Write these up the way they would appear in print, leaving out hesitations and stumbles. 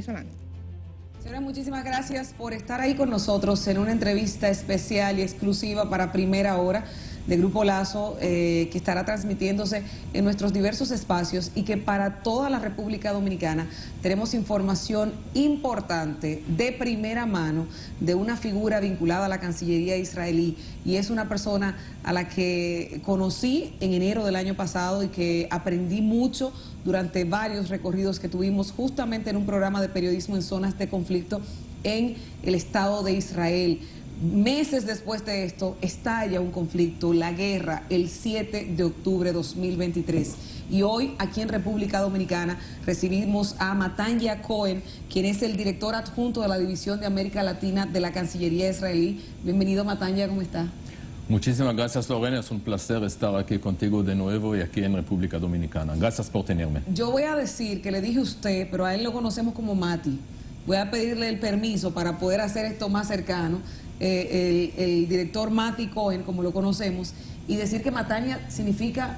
venezolano. Señora, muchísimas gracias por estar ahí con nosotros en una entrevista especial y exclusiva para Primera Hora de Grupo Lazo, que estará transmitiéndose en nuestros diversos espacios y que para toda la República Dominicana tenemos información importante de primera mano de una figura vinculada a la Cancillería israelí, y es una persona a la que conocí en enero del año pasado y que aprendí mucho durante varios recorridos que tuvimos justamente en un programa de periodismo en zonas de conflicto en el Estado de Israel. Meses después de esto, estalla un conflicto, la guerra, el 7 de octubre de 2023. Y hoy, aquí en República Dominicana, recibimos a Matanya Cohen, quien es el director adjunto de la División de América Latina de la Cancillería israelí. Bienvenido, Matanya, ¿cómo está? Muchísimas gracias, Lorena. Es un placer estar aquí contigo de nuevo y aquí en República Dominicana. Gracias por tenerme. Yo voy a decir que le dije a usted, pero a él lo conocemos como Mati. Voy a pedirle el permiso para poder hacer esto más cercano. El director Mati Cohen, como lo conocemos, y decir que Matanya significa...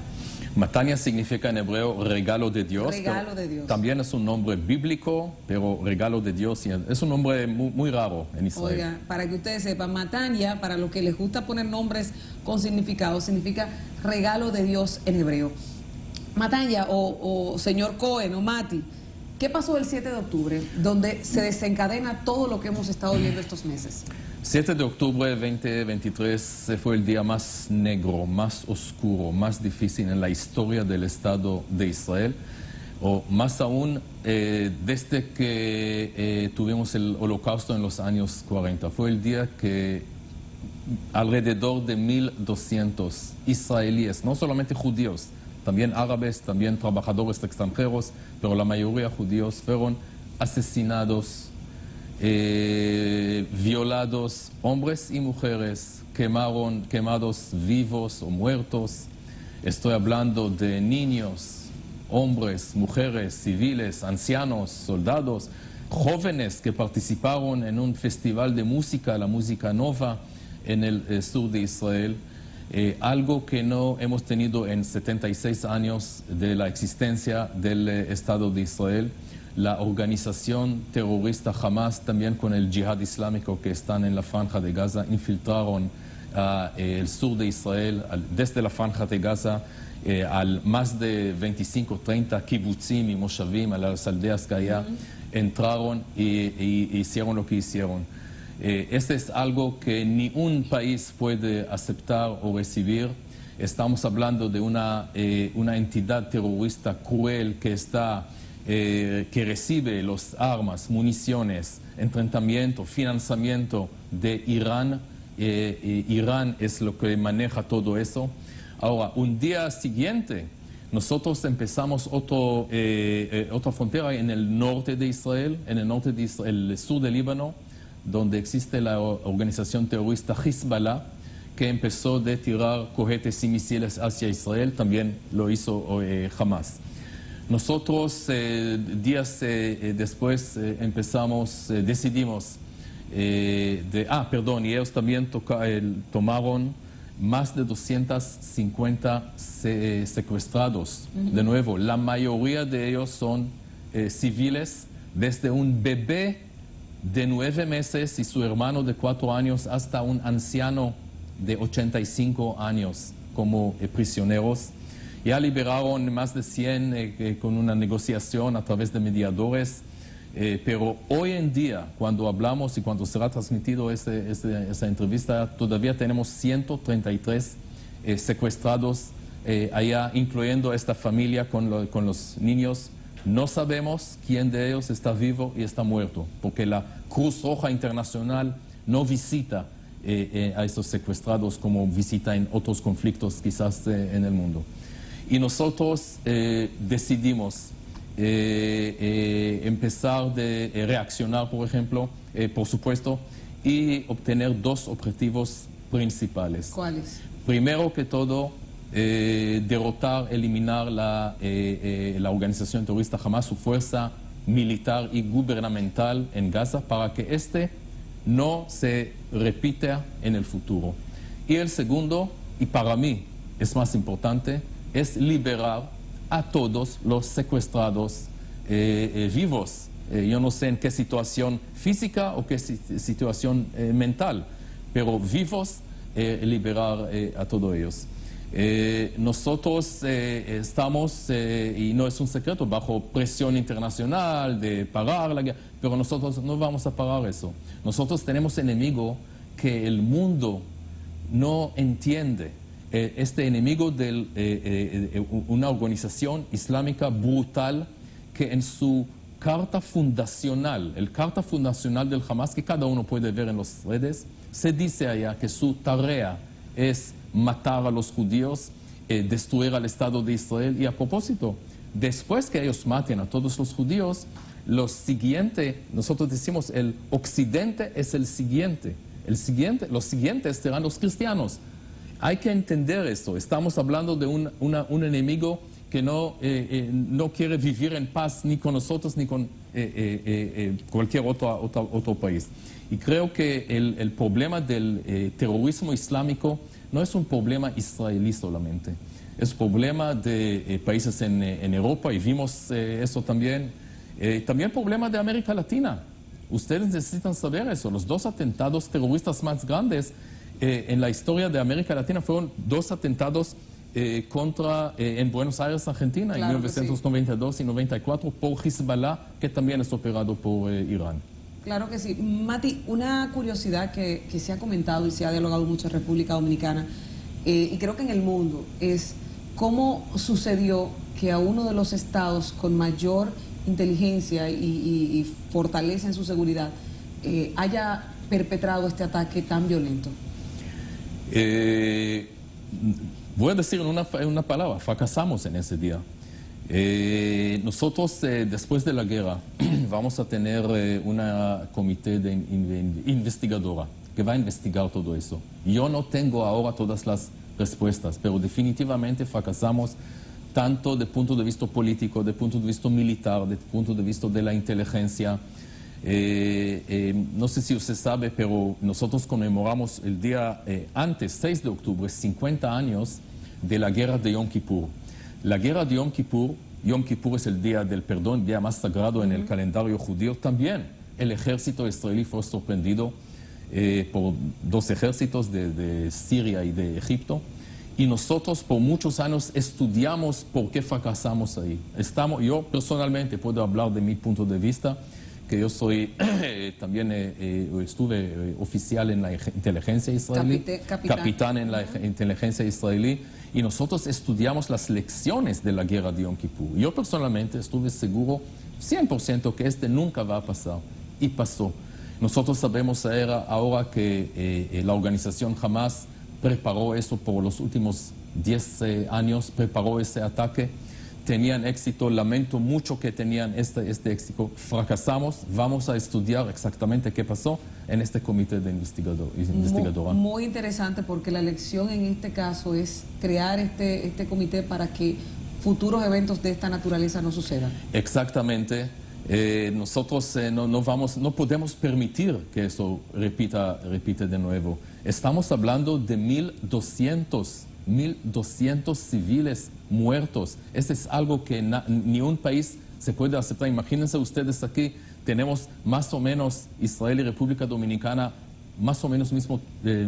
Matanya significa en hebreo regalo de Dios. Regalo de Dios. También es un nombre bíblico, pero regalo de Dios. Es un nombre muy raro en Israel. Oiga, para que ustedes sepan, Matanya, para los que les gusta poner nombres con significado, significa regalo de Dios en hebreo. Matanya, o señor Cohen, o Mati, ¿qué pasó el 7 de octubre, donde se desencadena todo lo que hemos estado viendo estos meses? 7 de octubre 2023 fue el día más negro, más oscuro, más difícil en la historia del Estado de Israel, o más aún desde que tuvimos el Holocausto en los años 40. Fue el día que alrededor de 1.200 israelíes, no solamente judíos, también árabes, también trabajadores extranjeros, pero la mayoría judíos, fueron asesinados, violados, hombres y mujeres, quemados vivos o muertos. Estoy hablando de niños, hombres, mujeres, civiles, ancianos, soldados, jóvenes que participaron en un festival de música, la música nova, en el sur de Israel. Algo que no hemos tenido en 76 años de la existencia del Estado de Israel. La organización terrorista Hamas, también con el yihad islámico que están en la franja de Gaza, infiltraron el sur de Israel, desde la franja de Gaza, al más de 25, 30 kibutzim y moshavim, a las aldeas que allá, entraron y hicieron lo que hicieron. Este es algo que ni un país puede aceptar o recibir. Estamos hablando de una entidad terrorista cruel que recibe las armas, municiones, entrenamiento, financiamiento de Irán. Irán es lo que maneja todo eso. Ahora, un día siguiente, nosotros empezamos otra frontera en el norte de Israel, el sur del Líbano, donde existe la organización terrorista Hezbollah, que empezó a tirar cohetes y misiles hacia Israel. También lo hizo Hamas. Nosotros, días después, decidimos, y ellos también tomaron más de 250 secuestrados. De nuevo, la mayoría de ellos son civiles, desde un bebé de 9 meses y su hermano de 4 años hasta un anciano de 85 años como prisioneros. Ya liberaron más de 100 con una negociación a través de mediadores, pero hoy en día, cuando hablamos y cuando será transmitido esta entrevista, todavía tenemos 133 secuestrados allá, incluyendo esta familia con los niños. No sabemos quién de ellos está vivo y está muerto, porque la Cruz Roja Internacional no visita a estos secuestrados como visita en otros conflictos quizás en el mundo. Y nosotros decidimos empezar a reaccionar, por ejemplo, por supuesto, y obtener 2 objetivos principales. ¿Cuáles? Primero que todo, derrotar, eliminar la organización terrorista Hamas, su fuerza militar y gubernamental en Gaza, para que no se repita en el futuro. Y el segundo, y para mí es más importante, es liberar a todos los secuestrados vivos yo no sé en qué situación física o qué situación mental, pero vivos, liberar a todos ellos. Nosotros estamos, y no es un secreto, bajo presión internacional de parar la guerra, pero nosotros no vamos a parar eso. Nosotros tenemos enemigo que el mundo no entiende. Este enemigo de una organización islámica brutal que en su carta fundacional, el carta fundacional del Hamas, que cada uno puede ver en las redes, se dice allá que su tarea es matar a los judíos, destruir al Estado de Israel. Y a propósito, después que ellos maten a todos los judíos, los siguientes, nosotros decimos, el occidente es el siguiente. Los siguientes serán los cristianos. Hay que entender esto. Estamos hablando de un enemigo que no quiere vivir en paz ni con nosotros ni con cualquier otro país. Y creo que el problema del terrorismo islámico no es un problema israelí solamente. Es un problema de países en Europa, y vimos eso también. También problema de América Latina. Ustedes necesitan saber eso. Los dos atentados terroristas más grandes en la historia de América Latina fueron dos atentados en Buenos Aires, Argentina, claro, en 1992 y 94 por Hezbollah, que también es operado por Irán. Claro que sí. Mati, una curiosidad que se ha comentado y se ha dialogado mucho en República Dominicana, y creo que en el mundo, es cómo sucedió que a uno de los estados con mayor inteligencia y fortaleza en su seguridad haya perpetrado este ataque tan violento. Voy a decir en una palabra, fracasamos en ese día. Nosotros, después de la guerra, vamos a tener una comité de investigadora que va a investigar todo eso. Yo no tengo ahora todas las respuestas, pero definitivamente fracasamos tanto desde el punto de vista político, desde el punto de vista militar, desde el punto de vista de la inteligencia. No sé si usted sabe, pero nosotros conmemoramos el día antes, 6 de octubre, 50 años de la guerra de Yom Kippur. La guerra de Yom Kippur es el día del perdón, el día más sagrado en el calendario judío. También el ejército israelí fue sorprendido por dos ejércitos de Siria y de Egipto. Y nosotros por muchos años estudiamos por qué fracasamos ahí. Yo personalmente puedo hablar de mi punto de vista, que yo soy también estuve oficial en la inteligencia israelí, capitán en la inteligencia israelí, y nosotros estudiamos las lecciones de la guerra de Yom Kippur. Yo personalmente estuve seguro 100% que nunca va a pasar, y pasó. Nosotros sabemos ahora que la organización Hamas preparó eso por los últimos 10 años, preparó ese ataque. Tenían éxito, lamento mucho que tenían este éxito. Fracasamos, vamos a estudiar exactamente qué pasó en este comité de investigadora. Muy interesante, porque la lección en este caso es crear este comité para que futuros eventos de esta naturaleza no sucedan. Exactamente. Nosotros no podemos permitir que eso repita de nuevo. Estamos hablando de 1.200 civiles muertos. Eso es algo que ni un país se puede aceptar. Imagínense ustedes aquí, tenemos más o menos Israel y República Dominicana, más o menos mismo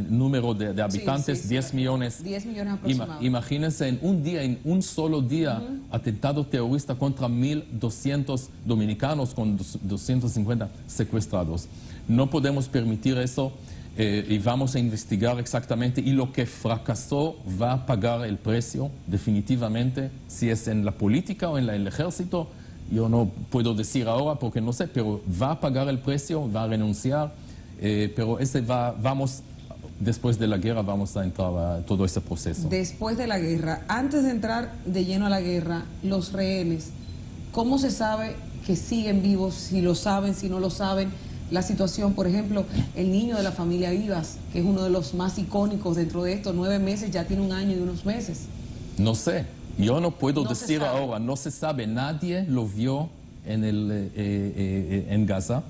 número de habitantes, sí, 10 millones. 10 millones aproximadamente. Imagínense en un día, en un solo día, atentado terrorista contra 1.200 dominicanos con 250 secuestrados. No podemos permitir eso. Y vamos a investigar exactamente, y lo que fracasó va a pagar el precio definitivamente, si es en la política o en el ejército. Yo no puedo decir ahora porque no sé, pero va a pagar el precio, va a renunciar, pero después de la guerra vamos a entrar a todo ese proceso. Después de la guerra, antes de entrar de lleno a la guerra, los rehenes, ¿cómo se sabe que siguen vivos? Si lo saben, si no lo saben. La situación, por ejemplo, el niño de la familia Vivas, que es uno de los más icónicos dentro de estos 9 meses, ya tiene 1 año y unos meses. No sé, yo no puedo decir ahora, no se sabe, nadie lo vio en Gaza.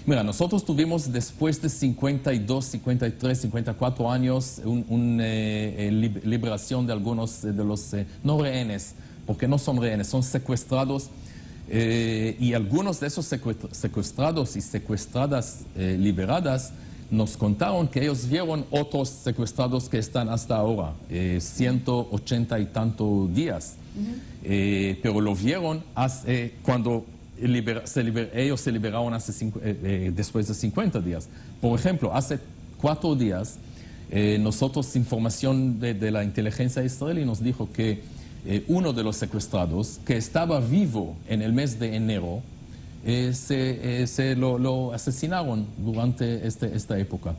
Mira, nosotros tuvimos después de 52, 53, 54 años una liberación de algunos de los no rehenes, porque no son rehenes, son secuestrados Y algunos de esos secuestrados y secuestradas liberadas nos contaron que ellos vieron otros secuestrados que están hasta ahora, 180 y tantos días. Pero lo vieron cuando ellos se liberaron después de 50 días. Por ejemplo, hace 4 días, nosotros, información de la inteligencia israelí nos dijo que uno de los secuestrados, que estaba vivo en el mes de enero, lo asesinaron durante esta época.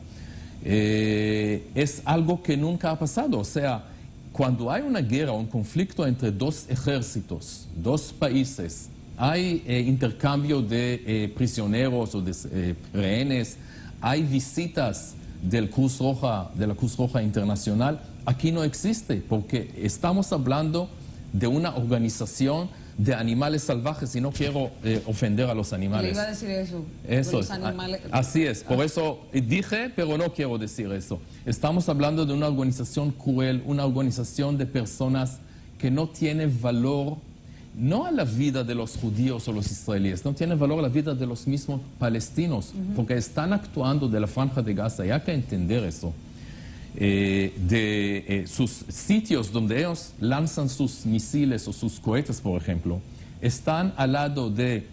Es algo que nunca ha pasado. O sea, cuando hay una guerra o un conflicto entre dos ejércitos, dos países, hay intercambio de prisioneros o de rehenes, hay visitas de la Cruz Roja Internacional. Aquí no existe, porque estamos hablando de una organización de animales salvajes y no quiero ofender a los animales. Le iba a decir eso. Eso los animales. Así es, por eso dije, pero no quiero decir eso. Estamos hablando de una organización cruel, una organización de personas que no tiene valor, no a la vida de los judíos o los israelíes, no tiene valor a la vida de los mismos palestinos, porque están actuando de la Franja de Gaza y hay que entender eso. Sus sitios donde ellos lanzan sus misiles o sus cohetes, por ejemplo, están al lado de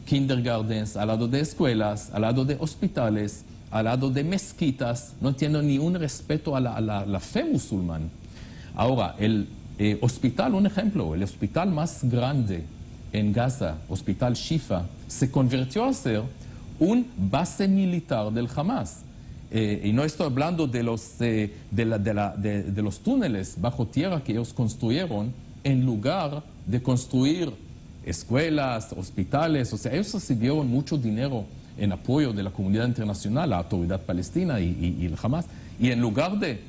kindergartens, al lado de escuelas, al lado de hospitales, al lado de mezquitas. No tienen ni un respeto a la fe musulmana. Ahora, el hospital, un ejemplo, el hospital más grande en Gaza, Hospital Shifa, se convirtió a ser un base militar del Hamas. Y no estoy hablando de los túneles bajo tierra que ellos construyeron en lugar de construir escuelas, hospitales. O sea, ellos recibieron mucho dinero en apoyo de la comunidad internacional, la autoridad palestina y el Hamas. Y en lugar de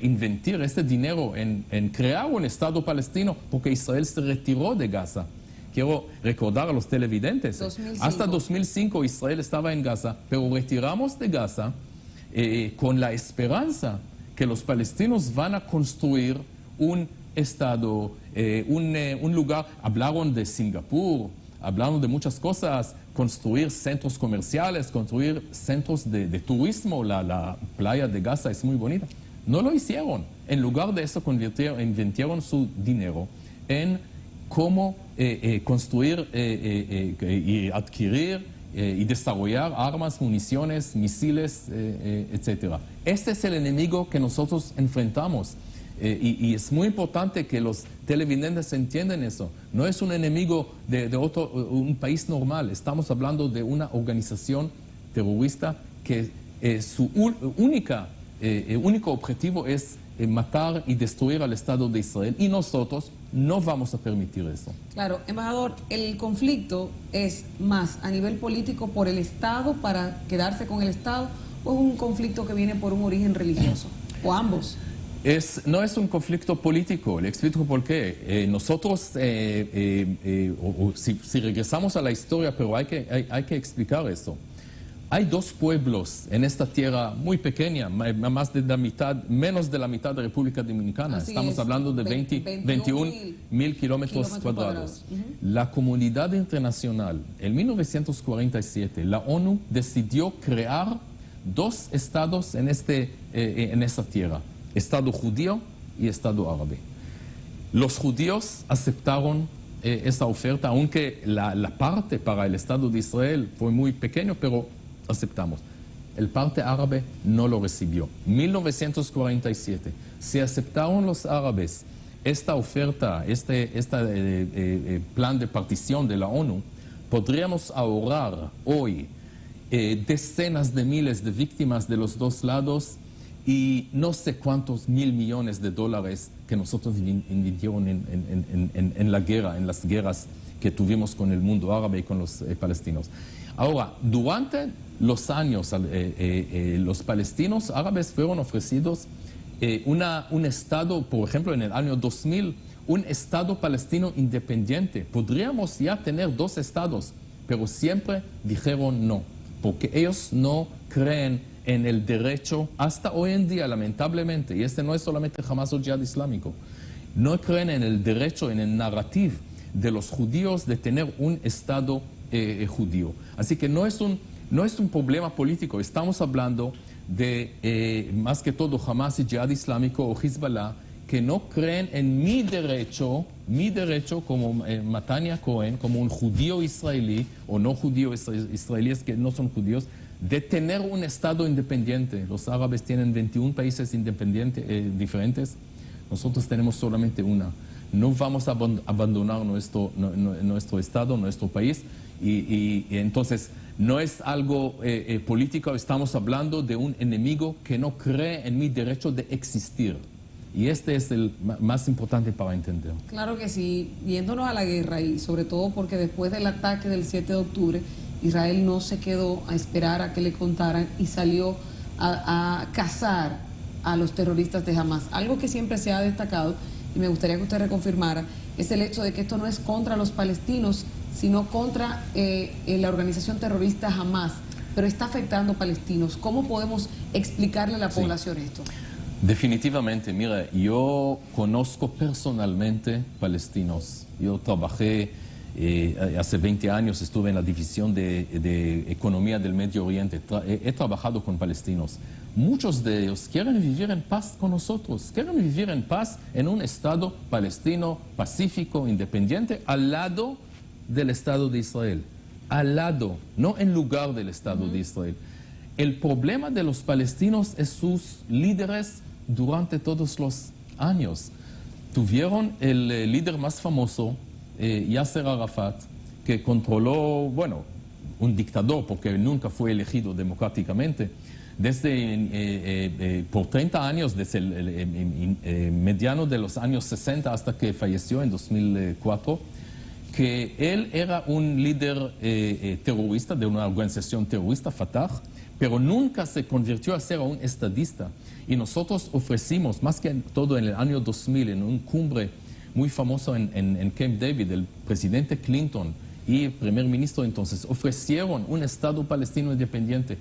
invertir este dinero en crear un Estado palestino, porque Israel se retiró de Gaza. Quiero recordar a los televidentes, 2005. Hasta 2005 Israel estaba en Gaza, pero retiramos de Gaza con la esperanza que los palestinos van a construir un Estado, un lugar. Hablaron de Singapur, hablaron de muchas cosas, construir centros comerciales, construir centros de turismo. La playa de Gaza es muy bonita. No lo hicieron. En lugar de eso, invirtieron su dinero en cómo construir y adquirir y desarrollar armas, municiones, misiles, etc. Este es el enemigo que nosotros enfrentamos. Y es muy importante que los televidentes entiendan eso. No es un enemigo de un país normal. Estamos hablando de una organización terrorista que su único objetivo es matar y destruir al Estado de Israel. Y nosotros no vamos a permitir eso. Claro, embajador, el conflicto es más a nivel político por el Estado, para quedarse con el Estado, o es un conflicto que viene por un origen religioso, o ambos. No es un conflicto político, le explico por qué. Nosotros, si regresamos a la historia, pero hay que explicar eso. Hay dos pueblos en esta tierra muy pequeña, menos de la mitad de República Dominicana. Así Estamos es, hablando de 21.000 kilómetros cuadrados. La comunidad internacional, en 1947, la ONU decidió crear dos estados en esta tierra. Estado judío y Estado árabe. Los judíos aceptaron esa oferta, aunque la parte para el Estado de Israel fue muy pequeño, pero aceptamos. El parte árabe no lo recibió. 1947, si aceptaron los árabes esta oferta, este plan de partición de la ONU, podríamos ahorrar hoy decenas de miles de víctimas de los dos lados y no sé cuántos mil millones de dólares que nosotros invirtieron en la guerra, en las guerras que tuvimos con el mundo árabe y con los palestinos. Ahora, durante los años, los palestinos árabes fueron ofrecidos un Estado, por ejemplo, en el año 2000, un Estado palestino independiente. Podríamos ya tener dos estados, pero siempre dijeron no, porque ellos no creen en el derecho, hasta hoy en día, lamentablemente, y este no es solamente Hamas o Jihad Islámico, no creen en el derecho, en el narrativo de los judíos de tener un Estado judío. Así que no es un problema político, estamos hablando de, más que todo, Hamas y Jihad Islámico o Hezbollah, que no creen en mi derecho como Matania Cohen, como un judío israelí, o no judíos israelíes que no son judíos, de tener un Estado independiente. Los árabes tienen 21 países independientes diferentes, nosotros tenemos solamente una. No vamos a abandonar nuestro Estado, nuestro país, y entonces no es algo político, estamos hablando de un enemigo que no cree en mi derecho de existir. Y este es el más importante para entender. Claro que sí, yéndonos a la guerra, y sobre todo porque después del ataque del 7 de octubre, Israel no se quedó a esperar a que le contaran y salió a cazar a los terroristas de Hamas. Algo que siempre se ha destacado, y me gustaría que usted reconfirmara, es el hecho de que esto no es contra los palestinos, sino contra la organización terrorista Hamas, pero está afectando a palestinos. ¿Cómo podemos explicarle a la población esto? Definitivamente, mira, yo conozco personalmente palestinos. Yo trabajé, hace 20 años estuve en la división de economía del Medio Oriente. He trabajado con palestinos. Muchos de ellos quieren vivir en paz con nosotros, quieren vivir en paz en un Estado palestino, pacífico, independiente, al lado del Estado de Israel. Al lado, no en lugar del Estado de Israel. El problema de los palestinos es sus líderes durante todos los años. Tuvieron el líder más famoso, Yasser Arafat, que controló, bueno, un dictador porque nunca fue elegido democráticamente, por 30 años, desde el mediano de los años 60 hasta que falleció en 2004, que él era un líder terrorista de una organización terrorista, Fatah, pero nunca se convirtió a ser un estadista. Y nosotros ofrecimos, más que todo en el año 2000, en un cumbre muy famoso en Camp David, el presidente Clinton y el primer ministro entonces ofrecieron un Estado palestino independiente.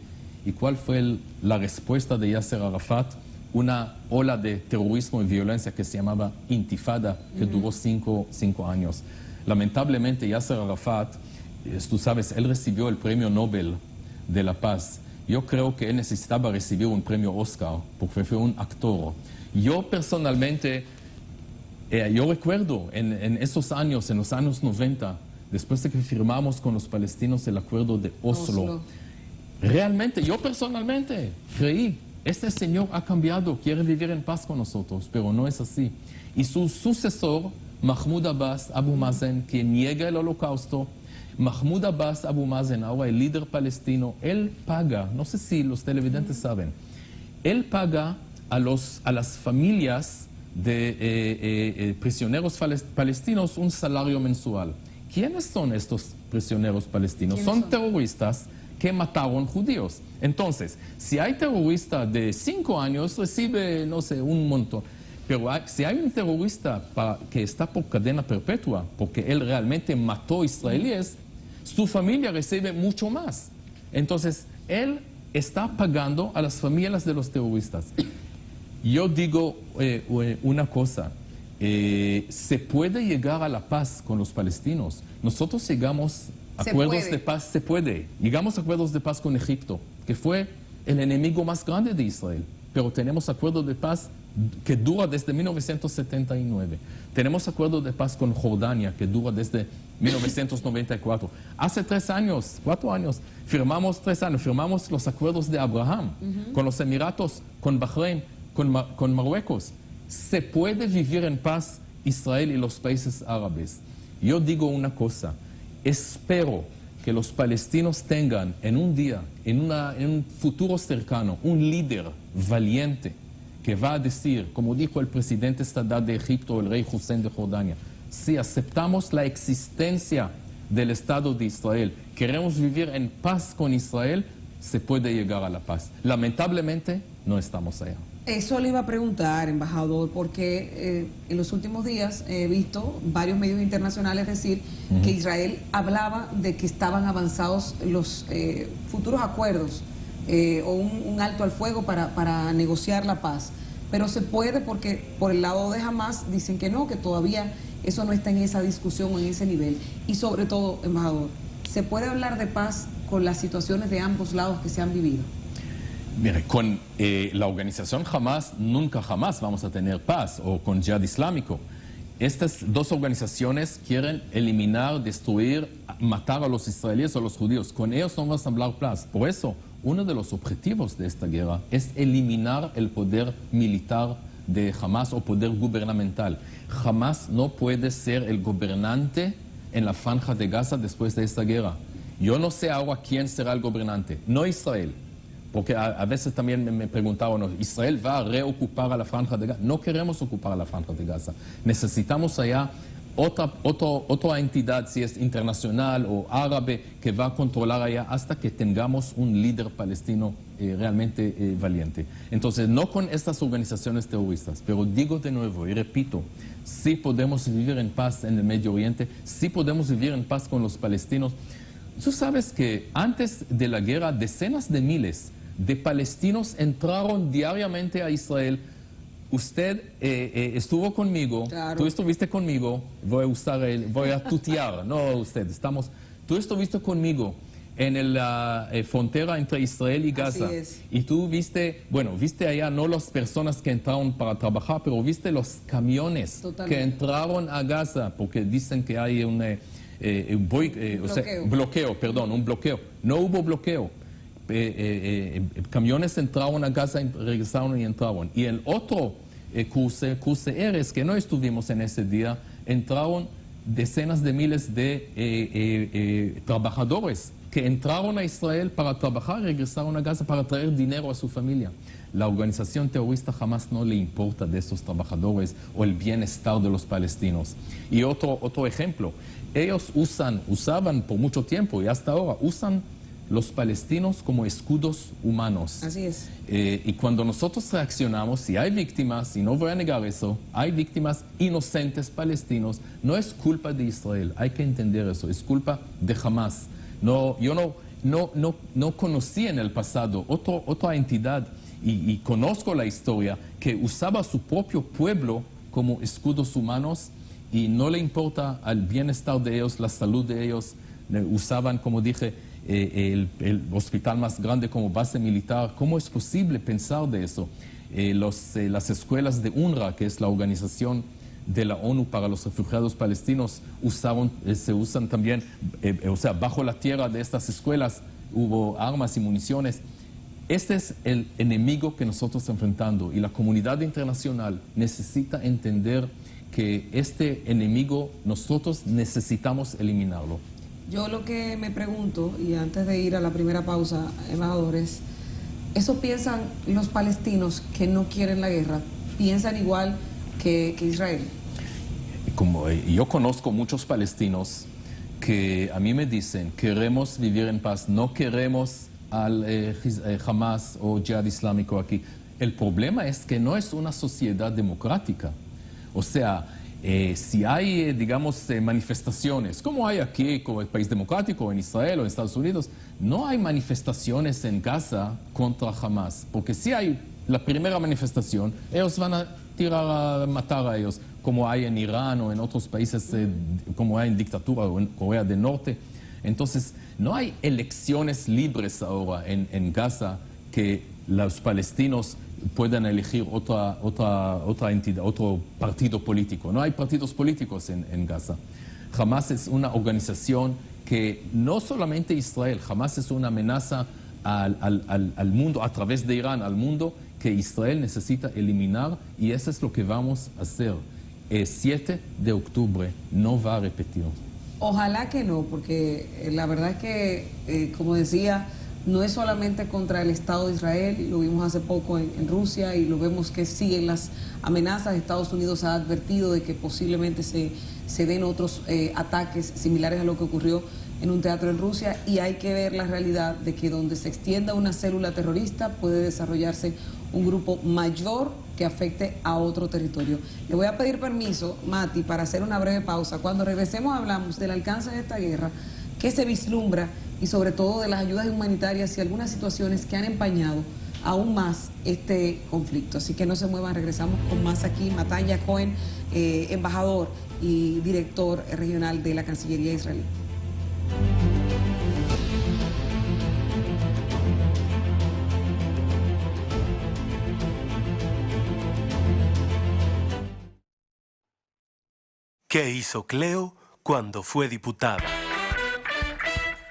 ¿Y cuál fue la respuesta de Yasser Arafat? Una ola de terrorismo y violencia que se llamaba Intifada, que duró cinco años. Lamentablemente, Yasser Arafat, tú sabes, él recibió el premio Nobel de la Paz. Yo creo que él necesitaba recibir un premio Oscar, porque fue un actor. Yo personalmente, yo recuerdo en esos años, en los años 90, después de que firmamos con los palestinos el acuerdo de Oslo. Realmente, yo personalmente creí, este señor ha cambiado, quiere vivir en paz con nosotros, pero no es así. Y su sucesor, Mahmoud Abbas Abu Mazen, quien niega el holocausto, Mahmoud Abbas Abu Mazen, ahora el líder palestino, él paga, no sé si los televidentes saben, él paga a las familias de prisioneros palestinos un salario mensual. ¿Quiénes son estos prisioneros palestinos? Son terroristas que mataron judíos. Entonces, si hay terrorista de 5 años, recibe, no sé, un montón. Pero si hay un terrorista que está por cadena perpetua, porque él realmente mató israelíes, su familia recibe mucho más. Entonces, él está pagando a las familias de los terroristas. Yo digo una cosa, se puede llegar a la paz con los palestinos. Nosotros llegamos a acuerdos de paz, llegamos a acuerdos de paz con Egipto, que fue el enemigo más grande de Israel. Pero tenemos acuerdos de paz que dura desde 1979. Tenemos acuerdo de paz con Jordania, que dura desde 1994. Hace 4 años, firmamos los acuerdos de Abraham con los Emiratos, con Bahrein, con Marruecos. Se puede vivir en paz Israel y los países árabes. Yo digo una cosa, espero que los palestinos tengan en un día, en un futuro cercano, un líder valiente que va a decir, como dijo el presidente Sadat de Egipto, el rey Hussein de Jordania, si aceptamos la existencia del Estado de Israel, queremos vivir en paz con Israel, se puede llegar a la paz. Lamentablemente, no estamos allá. Eso le iba a preguntar, embajador, porque en los últimos días he visto varios medios internacionales decir que Israel hablaba de que estaban avanzados los futuros acuerdos o un alto al fuego para negociar la paz. Pero se puede porque por el lado de Hamas dicen que no, que todavía eso no está en esa discusión o en ese nivel. Y sobre todo, embajador, ¿se puede hablar de paz con las situaciones de ambos lados que se han vivido? Mire, con la organización Hamas nunca jamás vamos a tener paz, o con Jihad Islámico. Estas dos organizaciones quieren eliminar, destruir, matar a los israelíes o a los judíos. Con ellos no vamos a hablar paz. Por eso, uno de los objetivos de esta guerra es eliminar el poder militar de Hamas o poder gubernamental. Hamas no puede ser el gobernante en la franja de Gaza después de esta guerra. Yo no sé ahora quién será el gobernante, no Israel. Porque a veces también me preguntaban, ¿Israel va a reocupar a la franja de Gaza? No queremos ocupar a la franja de Gaza. Necesitamos allá otra entidad, si es internacional o árabe, que va a controlar allá hasta que tengamos un líder palestino realmente valiente. Entonces, no con estas organizaciones terroristas, pero digo de nuevo y repito, sí podemos vivir en paz en el Medio Oriente, sí podemos vivir en paz con los palestinos. Tú sabes que antes de la guerra, decenas de miles de palestinos entraron diariamente a Israel. Usted estuvo conmigo, claro. Tú estuviste conmigo, voy a tutear, no usted, tú estuviste conmigo en la frontera entre Israel y Gaza. Así es. Y tú viste allá no las personas que entraron para trabajar, pero viste los camiones que entraron a Gaza, porque dicen que hay un bloqueo. No hubo bloqueo. Camiones entraron a Gaza, regresaron y entraron. Y el otro cruce Erez, que no estuvimos en ese día, entraron decenas de miles de trabajadores que entraron a Israel para trabajar y regresaron a Gaza para traer dinero a su familia. La organización terrorista jamás no le importa de esos trabajadores o el bienestar de los palestinos. Y otro ejemplo, ellos usaban por mucho tiempo y hasta ahora usan los palestinos como escudos humanos. Así es. Y cuando nosotros reaccionamos, si hay víctimas, y no voy a negar eso, hay víctimas inocentes palestinos, no es culpa de Israel, hay que entender eso, es culpa de Hamas. Yo no conocí en el pasado otra entidad, y conozco la historia, que usaba a su propio pueblo como escudos humanos y no le importa al bienestar de ellos, la salud de ellos. Usaban, como dije, el hospital más grande como base militar. ¿Cómo es posible pensar de eso? Las escuelas de UNRWA, que es la organización de la ONU para los refugiados palestinos, se usan también, bajo la tierra de estas escuelas hubo armas y municiones. Este es el enemigo que nosotros estamos enfrentando, y la comunidad internacional necesita entender que este enemigo nosotros necesitamos eliminarlo. Yo lo que me pregunto, y antes de ir a la primera pausa, embajadores, ¿eso piensan los palestinos que no quieren la guerra? ¿Piensan igual que Israel? Como yo conozco muchos palestinos que a mí me dicen, queremos vivir en paz, no queremos al Hamas o Jihad Islámico aquí. El problema es que no es una sociedad democrática. O sea, si hay, digamos, manifestaciones, como hay aquí, como el país democrático, en Israel o en Estados Unidos, no hay manifestaciones en Gaza contra Hamas. Porque si hay la primera manifestación, ellos van a tirar a matar a ellos, como hay en Irán o en otros países, como hay en dictadura o en Corea del Norte. Entonces, no hay elecciones libres ahora en Gaza que los palestinos puedan elegir otra entidad, otro partido político. No hay partidos políticos en Gaza. Hamas es una organización que no solamente Israel, Hamas es una amenaza al mundo, a través de Irán, al mundo, que Israel necesita eliminar, y eso es lo que vamos a hacer. El 7 de octubre no va a repetir. Ojalá que no, porque la verdad es que, como decía, no es solamente contra el Estado de Israel, lo vimos hace poco en Rusia y lo vemos que siguen las amenazas. Estados Unidos ha advertido de que posiblemente se den otros ataques similares a lo que ocurrió en un teatro en Rusia, y hay que ver la realidad de que donde se extienda una célula terrorista puede desarrollarse un grupo mayor que afecte a otro territorio. Le voy a pedir permiso, Mati, para hacer una breve pausa. Cuando regresemos hablamos del alcance de esta guerra, qué se vislumbra, y sobre todo de las ayudas humanitarias y algunas situaciones que han empañado aún más este conflicto. Así que no se muevan, regresamos con más aquí. Matanya Cohen, embajador, y director regional de la Cancillería israelí. ¿Qué hizo Cleo cuando fue diputada?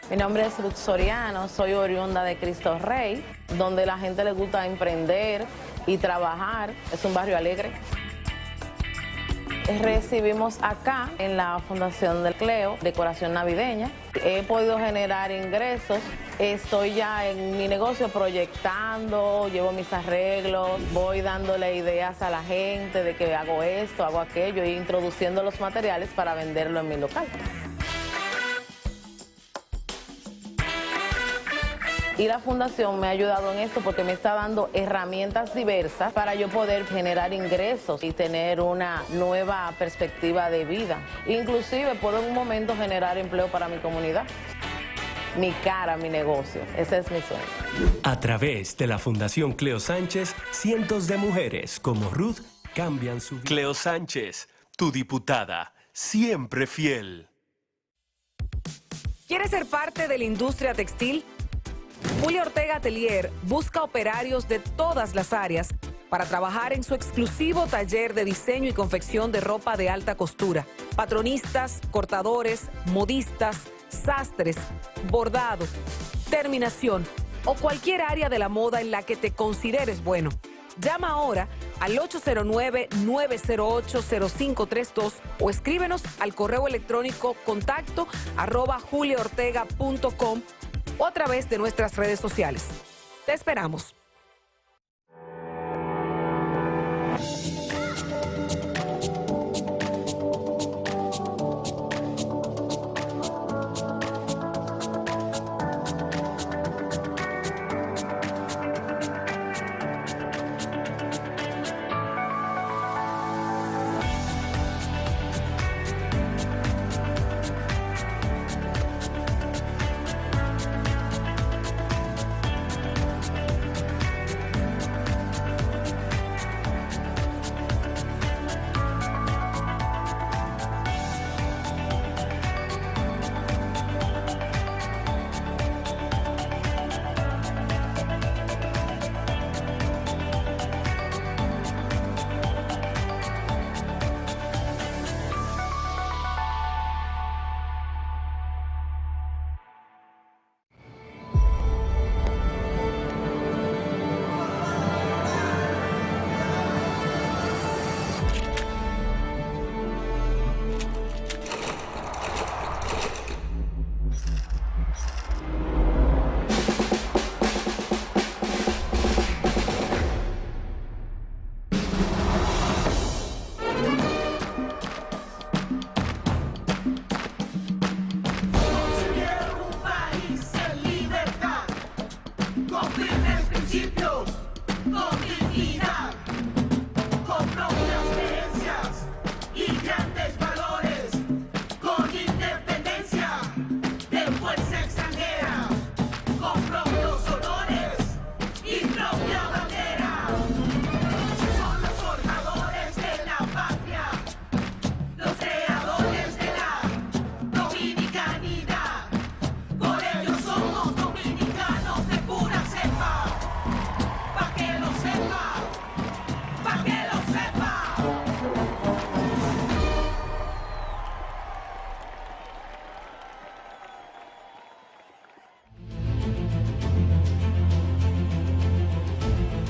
Mi nombre es Ruth Soriano, soy oriunda de Cristo Rey, donde la gente le gusta emprender y trabajar. Es un barrio alegre. Recibimos acá en la Fundación del Cleo decoración navideña. He podido generar ingresos. Estoy ya en mi negocio proyectando, llevo mis arreglos, voy dándole ideas a la gente de que hago esto, hago aquello, y introduciendo los materiales para venderlo en mi local. Y la fundación me ha ayudado en esto porque me está dando herramientas diversas para yo poder generar ingresos y tener una nueva perspectiva de vida. Inclusive puedo en un momento generar empleo para mi comunidad. Mi cara, mi negocio. Ese es mi sueño. A través de la Fundación Cleo Sánchez, cientos de mujeres como Ruth cambian su vida. Cleo Sánchez, tu diputada, siempre fiel. ¿Quieres ser parte de la industria textil? Julia Ortega Atelier busca operarios de todas las áreas para trabajar en su exclusivo taller de diseño y confección de ropa de alta costura. Patronistas, cortadores, modistas, sastres, bordado, terminación o cualquier área de la moda en la que te consideres bueno. Llama ahora al 809-908-0532 o escríbenos al correo electrónico contacto@juliaortega.com o a través de nuestras redes sociales. Te esperamos.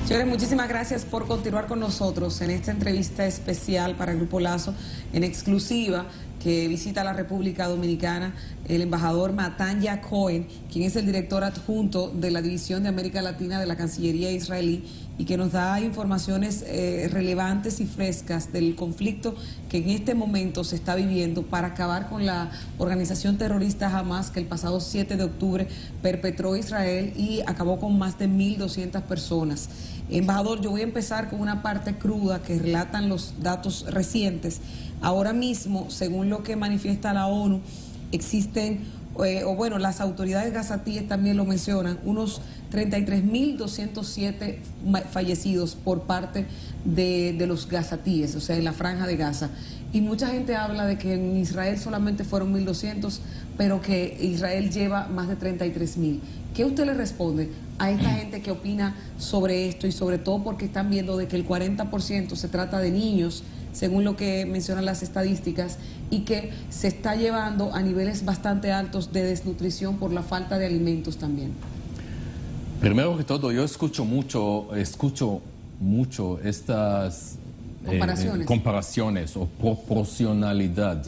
Señores, muchísimas gracias por continuar con nosotros en esta entrevista especial para el Grupo Lazo, en exclusiva, que visita la República Dominicana el embajador Matanya Cohen, quien es el director adjunto de la División de América Latina de la Cancillería israelí, y que nos da informaciones relevantes y frescas del conflicto que en este momento se está viviendo para acabar con la organización terrorista Hamas, que el pasado 7 de octubre perpetró Israel y acabó con más de 1.200 personas. Embajador, yo voy a empezar con una parte cruda que relatan los datos recientes. Ahora mismo, según lo que manifiesta la ONU, existen, las autoridades gazatíes también lo mencionan, unos 33.207 fallecidos por parte de los gazatíes, o sea, en la franja de Gaza. y mucha gente habla de que en Israel solamente fueron 1.200, pero que Israel lleva más de 33.000. ¿Qué usted le responde a esta gente que opina sobre esto y sobre todo porque están viendo de que el 40% se trata de niños, según lo que mencionan las estadísticas, y que se está llevando a niveles bastante altos de desnutrición por la falta de alimentos también? Primero que todo, yo escucho mucho estas comparaciones o proporcionalidad.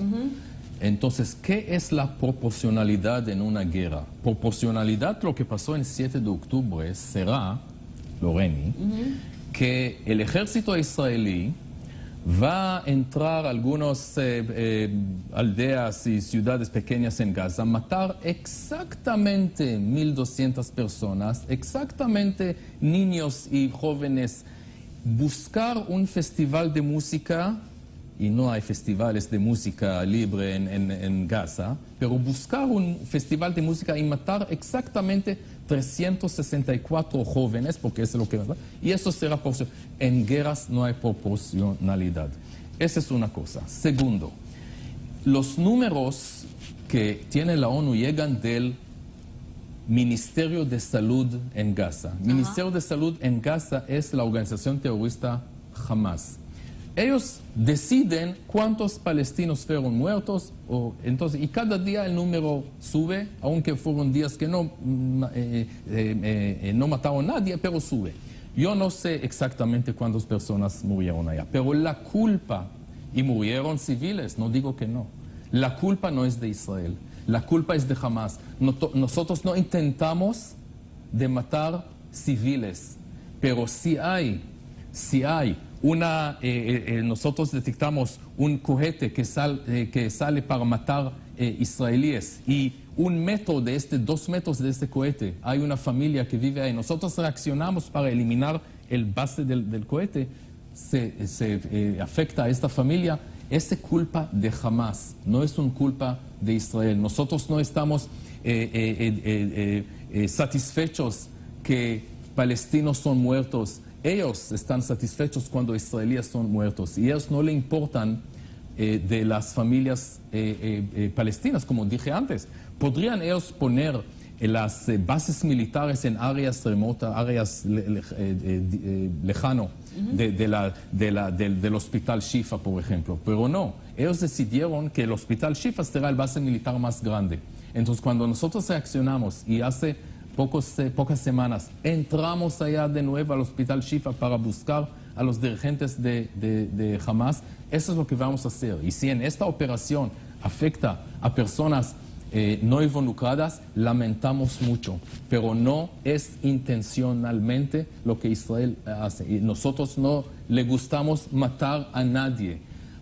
Entonces, ¿qué es la proporcionalidad en una guerra? Proporcionalidad, lo que pasó el 7 de octubre será, Loreni, que el ejército israelí va a entrar a algunas aldeas y ciudades pequeñas en Gaza, matar exactamente 1.200 personas, exactamente niños y jóvenes, buscar un festival de música, y no hay festivales de música libre en Gaza, pero buscar un festival de música y matar exactamente 364 jóvenes, porque eso es lo que va. Y eso será proporcional. En guerras no hay proporcionalidad. Esa es una cosa. Segundo, los números que tiene la ONU llegan del Ministerio de Salud en Gaza. Ministerio de Salud en Gaza es la organización terrorista Hamas. Ellos deciden cuántos palestinos fueron muertos, y cada día el número sube, aunque fueron días que no mataron a nadie, pero sube. Yo no sé exactamente cuántas personas murieron allá, pero la culpa, y murieron civiles, no digo que no, la culpa no es de Israel, la culpa es de Hamas. Nosotros no intentamos de matar civiles, pero si hay nosotros detectamos un cohete que sale para matar israelíes y 1 metro de 2 metros de este cohete, hay una familia que vive ahí. Nosotros reaccionamos para eliminar el base del cohete, se afecta a esta familia. Es culpa de Hamas, no es una culpa de Israel. Nosotros no estamos satisfechos que palestinos son muertos. Ellos están satisfechos cuando israelíes son muertos y ellos no le importan de las familias palestinas, como dije antes. Podrían ellos poner las bases militares en áreas remotas, áreas lejanas del hospital Shifa, por ejemplo, pero no. Ellos decidieron que el hospital Shifa será el base militar más grande. Entonces, cuando nosotros reaccionamos y hace pocas semanas entramos allá de nuevo al hospital Shifa para buscar a los dirigentes de Hamas, eso es lo que vamos a hacer. Y si en esta operación afecta a personas no involucradas, lamentamos mucho, pero no es intencionalmente lo que Israel hace. Y nosotros no le gustamos matar a nadie.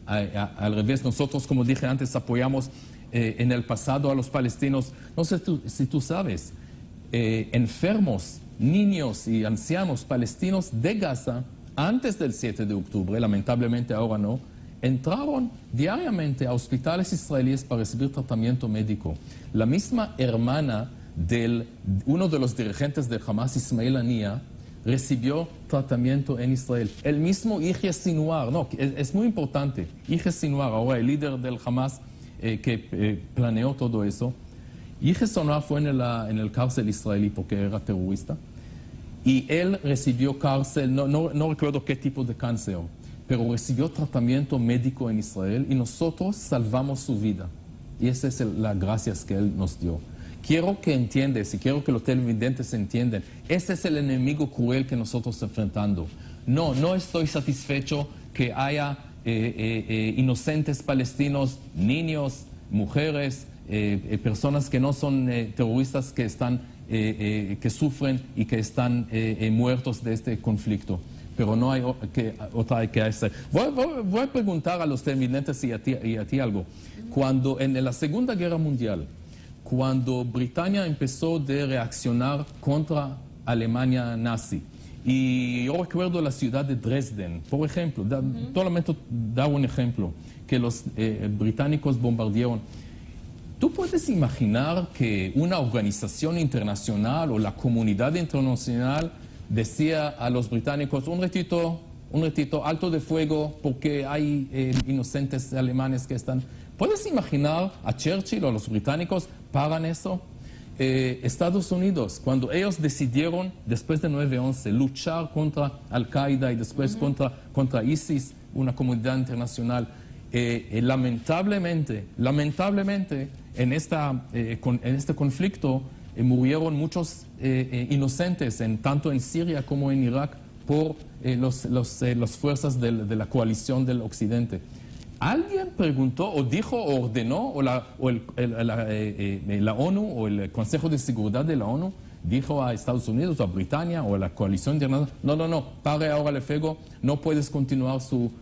Al revés, nosotros, como dije antes, apoyamos en el pasado a los palestinos. No sé si tú sabes, enfermos, niños y ancianos palestinos de Gaza, antes del 7 de octubre, lamentablemente ahora no, entraron diariamente a hospitales israelíes para recibir tratamiento médico. La misma hermana de uno de los dirigentes de Hamas, Ismail Haniyeh, recibió tratamiento en Israel. El mismo Yahya Sinwar, es muy importante, Yahya Sinwar, ahora el líder del Hamas que planeó todo eso. Yahya Sinwar fue en el cárcel israelí porque era terrorista y él recibió cárcel, no recuerdo qué tipo de cáncer, pero recibió tratamiento médico en Israel y nosotros salvamos su vida. Y esa es la gracias que él nos dio. Quiero que entiendas y quiero que los televidentes entiendan, ese es el enemigo cruel que nosotros estamos enfrentando. No estoy satisfecho que haya inocentes palestinos, niños, mujeres, personas que no son terroristas que sufren y que están muertos de este conflicto. Pero no hay otra que hacer. Voy a preguntar a los televidentes y a ti algo. Cuando en la Segunda Guerra Mundial, cuando Britania empezó a reaccionar contra Alemania nazi, y yo recuerdo la ciudad de Dresden, por ejemplo, solamente dar un ejemplo, que los británicos bombardearon. ¿Tú puedes imaginar que una organización internacional o la comunidad internacional decía a los británicos, un ratito, alto de fuego porque hay inocentes alemanes que están... ¿Puedes imaginar a Churchill o a los británicos paran eso? Estados Unidos, cuando ellos decidieron, después de 9/11, luchar contra Al-Qaeda y después contra ISIS, una comunidad internacional, lamentablemente, en este conflicto murieron muchos inocentes, tanto en Siria como en Irak, por las fuerzas de la coalición del Occidente. ¿Alguien preguntó o dijo o ordenó, o la ONU o el Consejo de Seguridad de la ONU dijo a Estados Unidos o a Britania o a la coalición internacional, no, pare ahora el fuego, no puedes continuar su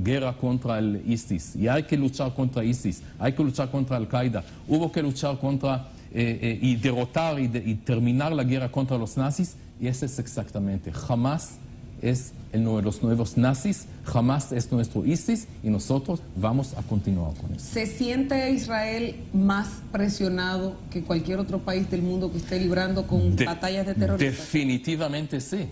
guerra contra el ISIS, y hay que luchar contra ISIS, hay que luchar contra Al-Qaeda, hubo que luchar contra y derrotar y terminar la guerra contra los nazis, y ese es exactamente, jamás es los nuevos nazis, jamás es nuestro ISIS, y nosotros vamos a continuar con eso. ¿Se siente Israel más presionado que cualquier otro país del mundo que esté librando con batallas de terroristas? Definitivamente sí.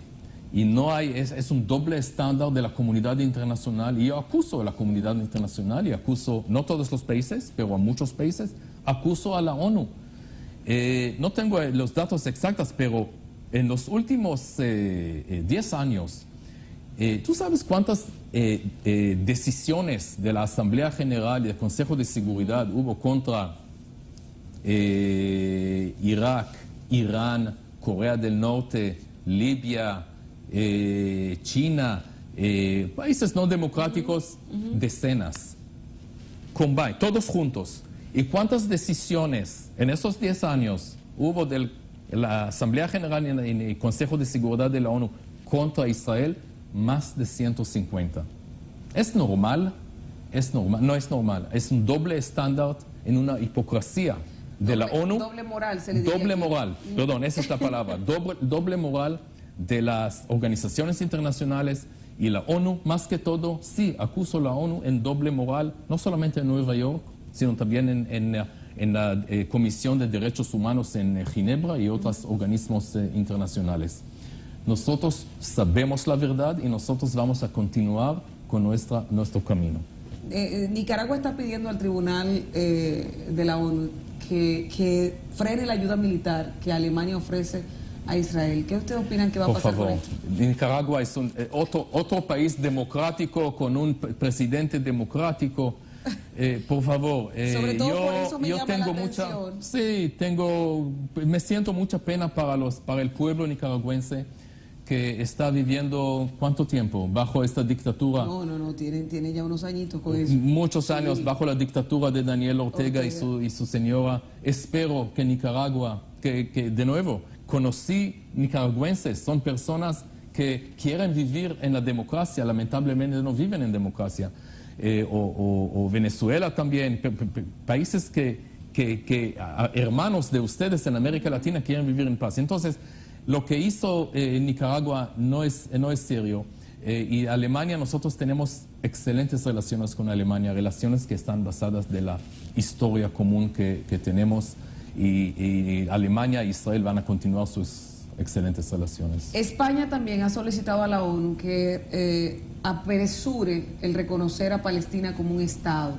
Y no hay, es un doble estándar de la comunidad internacional, y yo acuso a la comunidad internacional, y acuso, no todos los países, pero a muchos países, acuso a la ONU. No tengo los datos exactos, pero en los últimos 10 años, ¿tú sabes cuántas decisiones de la Asamblea General y del Consejo de Seguridad hubo contra Irak, Irán, Corea del Norte, Libia, China, países no democráticos? Decenas. Combine, todos juntos. ¿Y cuántas decisiones en esos 10 años hubo de la Asamblea General y el Consejo de Seguridad de la ONU contra Israel? Más de 150. ¿Es normal? Es normal. No es normal. Es un doble estándar en una hipocresía de la ONU. Doble moral, se le diría. Doble moral, perdón, esa es la palabra. Doble moral de las organizaciones internacionales y la ONU, más que todo, sí, acuso a la ONU en doble moral, no solamente en Nueva York, sino también en la Comisión de Derechos Humanos en Ginebra y otros organismos internacionales. Nosotros sabemos la verdad y nosotros vamos a continuar con nuestro camino. Nicaragua está pidiendo al Tribunal de la ONU que frene la ayuda militar que Alemania ofrece a Israel. ¿Qué ustedes opinan que va a pasar con esto? Nicaragua es otro país democrático con un presidente democrático. Por favor, sobre todo por eso me llama tengo la atención. Sí, me siento mucha pena para el pueblo nicaragüense que está viviendo, ¿cuánto tiempo bajo esta dictatura? No, tiene ya unos añitos con eso. Muchos años bajo la dictatura de Daniel Ortega. Y su señora. Espero que Nicaragua, que de nuevo, conocí nicaragüenses, son personas que quieren vivir en la democracia, lamentablemente no viven en democracia. O Venezuela también, países hermanos de ustedes en América Latina quieren vivir en paz. Entonces, lo que hizo Nicaragua no es serio. Y Alemania, nosotros tenemos excelentes relaciones con Alemania, relaciones que están basadas de la historia común que tenemos. Y Alemania e Israel van a continuar sus excelentes relaciones. España también ha solicitado a la ONU que apresure el reconocer a Palestina como un Estado.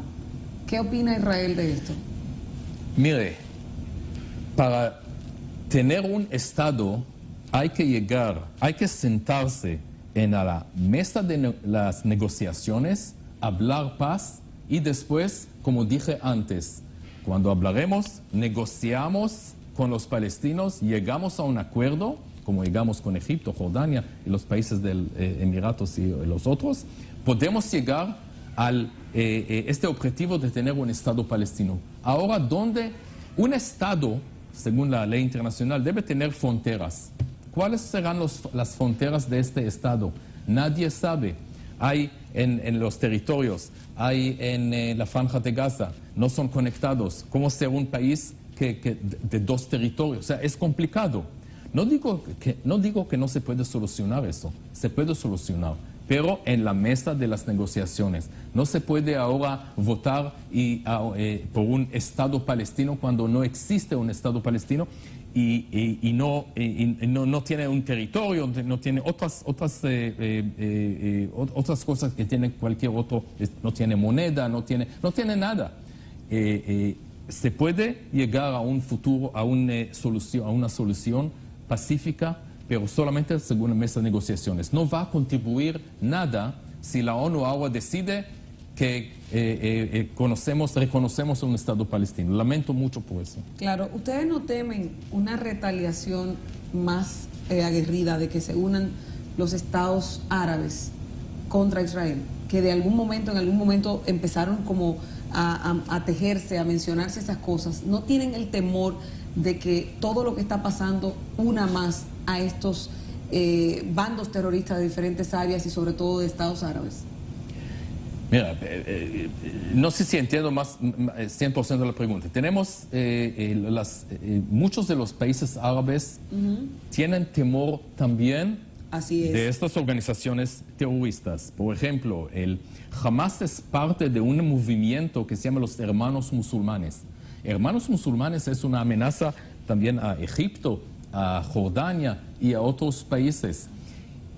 ¿Qué opina Israel de esto? Mire, para tener un Estado hay que sentarse en la mesa de las negociaciones, hablar paz y después, como dije antes, cuando hablaremos, negociamos con los palestinos, llegamos a un acuerdo, como llegamos con Egipto, Jordania y los países del Emiratos y los otros, podemos llegar a este objetivo de tener un Estado palestino. Ahora, donde un Estado, según la ley internacional, debe tener fronteras. ¿Cuáles serán las fronteras de este Estado? Nadie sabe. Hay en los territorios, hay en la Franja de Gaza, no son conectados. ¿Cómo ser un país de dos territorios? O sea, es complicado. No digo que no se puede solucionar eso, se puede solucionar, pero en la mesa de las negociaciones. No se puede ahora votar por un Estado palestino cuando no existe un Estado palestino. no tiene un territorio, no tiene otras cosas que tiene cualquier otro, no tiene moneda, no tiene nada. Se puede llegar a un futuro, a una solución pacífica, pero solamente según mesas de negociaciones. No va a contribuir nada si la ONU ahora decide que reconocemos un Estado palestino. Lamento mucho por eso. Claro, ¿ustedes no temen una retaliación más aguerrida de que se unan los estados árabes contra Israel? Que en algún momento empezaron como a tejerse, a mencionarse esas cosas. ¿No tienen el temor de que todo lo que está pasando una más a estos bandos terroristas de diferentes áreas y sobre todo de estados árabes? Mira, no sé si entiendo más 100% de la pregunta. Tenemos, muchos de los países árabes tienen temor también de estas organizaciones terroristas. Por ejemplo, el Hamas es parte de un movimiento que se llama los Hermanos Musulmanes. Hermanos Musulmanes es una amenaza también a Egipto, a Jordania y a otros países.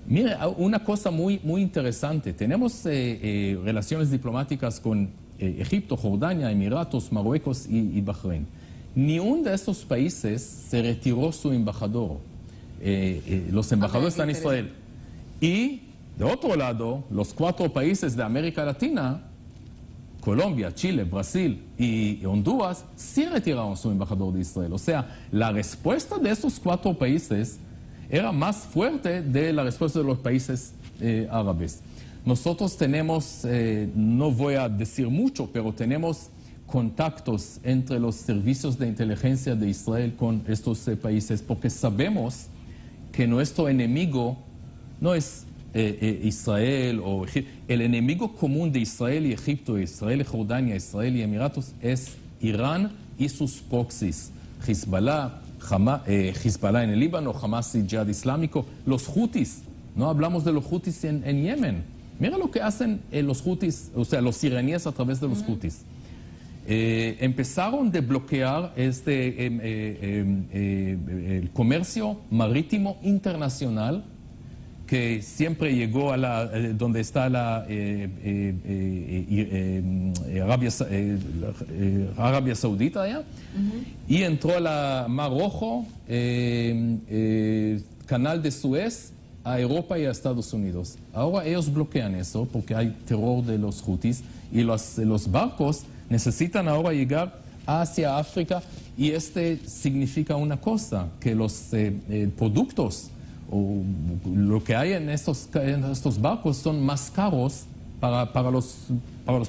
Mire, una cosa muy interesante. Tenemos relaciones diplomáticas con Egipto, Jordania, Emiratos, Marruecos y Bahrein. Ni uno de estos países se retiró su embajador. Los embajadores están en Israel. Y, de otro lado, los 4 países de América Latina, Colombia, Chile, Brasil y Honduras, sí retiraron su embajador de Israel. O sea, la respuesta de estos 4 países era más fuerte de la respuesta de los países árabes. Nosotros tenemos, no voy a decir mucho, pero tenemos contactos entre los servicios de inteligencia de Israel con estos países, porque sabemos que nuestro enemigo no es Israel o Egipto. El enemigo común de Israel y Egipto, Israel y Jordania, Israel y Emiratos es Irán y sus proxies, Hezbollah en el Líbano, Hamas y Jihad Islámico, los Houthis. No hablamos de los Houthis en Yemen. Mira lo que hacen los Houthis, o sea, los iraníes a través de los Houthis. Empezaron a bloquear el comercio marítimo internacional que siempre llegó a donde está la Arabia Saudita allá, y entró al Mar Rojo, Canal de Suez, a Europa y a Estados Unidos. Ahora ellos bloquean eso porque hay terror de los Houthis y los barcos necesitan ahora llegar hacia África, y significa una cosa, que los productos o lo que hay en estos barcos son más caros para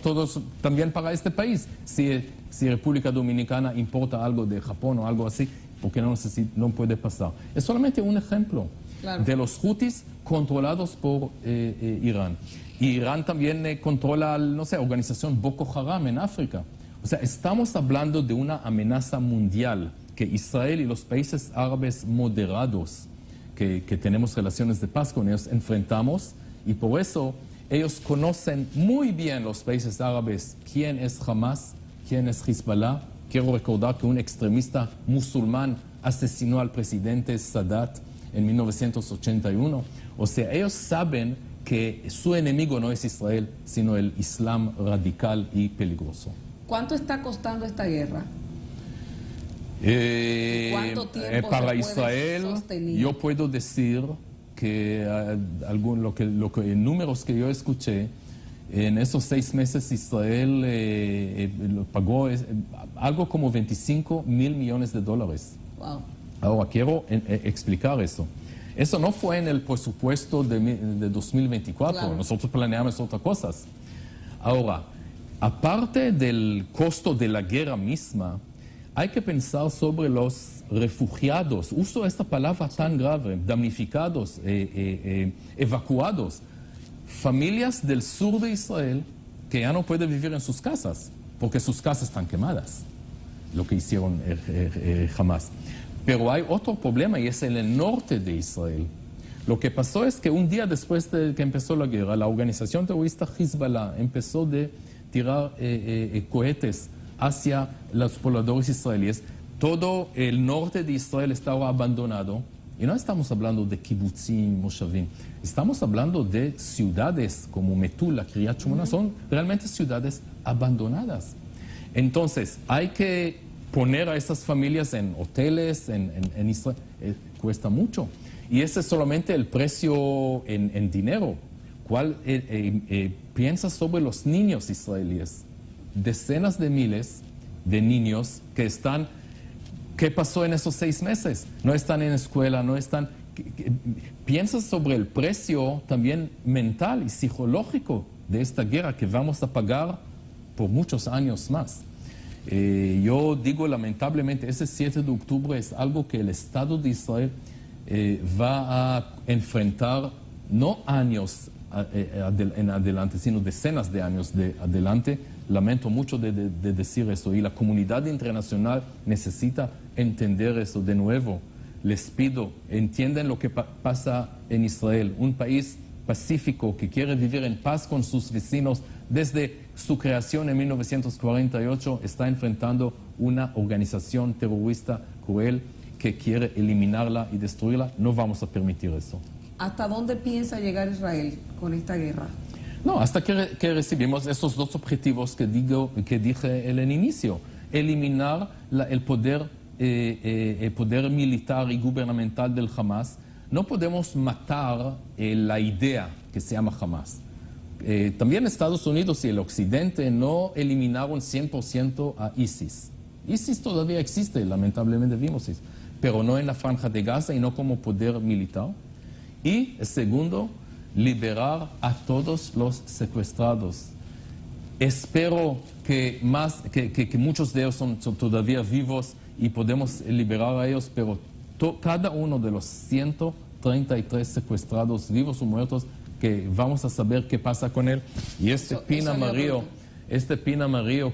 todos, también para este país. Si República Dominicana importa algo de Japón o algo así, porque no puede pasar. Es solamente un ejemplo de los Houthis controlados por Irán. Y Irán también controla, no sé, organización Boko Haram en África. O sea, estamos hablando de una amenaza mundial que Israel y los países árabes moderados que tenemos relaciones de paz con ellos enfrentamos, y por eso ellos conocen muy bien, los países árabes, quién es Hamas, quién es Hezbollah. Quiero recordar que un extremista musulmán asesinó al presidente Sadat en 1981. O sea, ellos saben que su enemigo no es Israel, sino el Islam radical y peligroso. ¿Cuánto está costando esta guerra? ¿Cuánto tiempo para se Israel, sostener? yo puedo decir que números que yo escuché, en esos 6 meses Israel pagó algo como $25 mil millones. Wow. Ahora, quiero explicar eso. Eso no fue en el presupuesto de 2024. Claro. Nosotros planeamos otras cosas. Ahora, aparte del costo de la guerra misma, hay que pensar sobre los refugiados. Uso esta palabra tan grave, damnificados, evacuados. Familias del sur de Israel que ya no pueden vivir en sus casas, porque sus casas están quemadas, lo que hicieron Hamas. Pero hay otro problema, y es en el norte de Israel. Lo que pasó es que un día después de que empezó la guerra, la organización terrorista Hezbollah empezó a tirar cohetes hacia los pobladores israelíes todo el norte de Israel está ahora abandonado. Y no estamos hablando de kibutzim, moshavim. Estamos hablando de ciudades como Metula, Kiryat Shmona, son realmente ciudades abandonadas. Entonces, hay que poner a estas familias en hoteles, en Israel, cuesta mucho. Y ese es solamente el precio en dinero. ¿Cuál piensa sobre los niños israelíes? Decenas de miles de niños que están... ¿Qué pasó en esos 6 meses? No están en escuela, no están... Piensa sobre el precio también mental y psicológico de esta guerra que vamos a pagar por muchos años más. Yo digo, lamentablemente, ese 7 de octubre es algo que el Estado de Israel va a enfrentar, no años en adelante, sino decenas de años de adelante. Lamento mucho de decir eso, y la comunidad internacional necesita entender eso de nuevo. Les pido, entiendan lo que pasa en Israel, un país pacífico que quiere vivir en paz con sus vecinos. Desde su creación en 1948 está enfrentando una organización terrorista cruel que quiere eliminarla y destruirla. No vamos a permitir eso. ¿Hasta dónde piensa llegar Israel con esta guerra? No, hasta que recibimos esos 2 objetivos que dije en el inicio. Eliminar el poder militar y gubernamental del Hamas. No podemos matar la idea que se llama Hamas. También Estados Unidos y el Occidente no eliminaron 100% a ISIS. ISIS todavía existe, lamentablemente vimos eso, pero no en la Franja de Gaza y no como poder militar. Y segundo, liberar a todos los secuestrados. Espero que muchos de ellos son todavía vivos y podemos liberar a ellos, pero cada uno de los 133 secuestrados, vivos o muertos, que vamos a saber qué pasa con él. Y este pin amarillo